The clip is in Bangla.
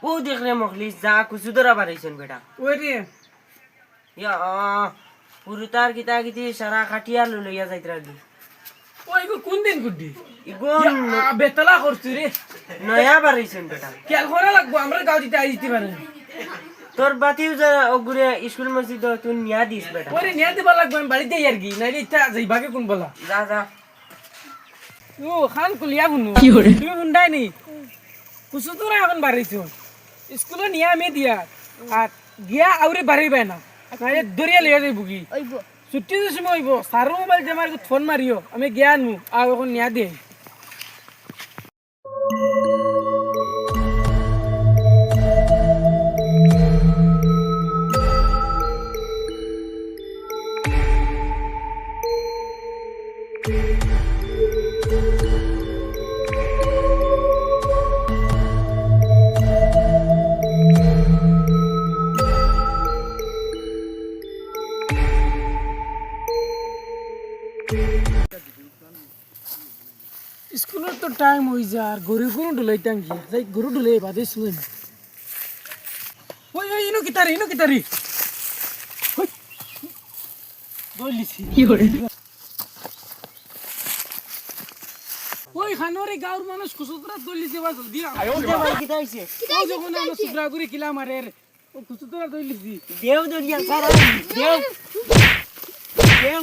ও দেখলে মখলিস যা কুচু ধরা পারিছেন বেটা ওই রে ইয়া পুরুতার কিতা কিতি সারা কাটিয়া লইয়া যাইতরা দি ওই গো কোন দিন গুড্ডি ইগুন বেতলা করছি রে নয়া পারিছেন বেটা খেয়াল করা লাগবো আমরা গাঁও দিতে আইতে পারে তোর বাতিও যা ওগুরে স্কুল মসজিদ তুই নিয়া দিস বেটা ওরে নিয়ে দিবা লাগবো আমি বাড়িতে আর কি নাইলে ইচ্ছা যাইবাকে কোন বলা যা যা ও খান কুলিয়া শুনো তুমি শুনদাই নি কুসু তোরা এখন বাড়িছো স্কুলে নিয়ে আমি দিয়া আর গিয়া আউরে বাড়িবাই না নাইলে দরিয়া লিয়া যাই বুকি ছুটি যে সময় হইব সারো মোবাইল জামার ফোন মারিও আমি গিয়া আনমু আর এখন নিয়া দে স্কুলের তো টাইম হয়ে যায় আর গরু গরু ডুলাইতাম গিয়া যাই গরু ডুলাই বাদে শুন ওই ওই ইনো কিতারি দলিছি কি করে ওই খানোরে গাঁর মানুষ কুসুতরা দলিছে বা জলদি কিতা হইছে ও যখন আমরা সুদ্রা করে কিলা মারে ও কুসুতরা দলিছি দেও দরিয়া সারা দেও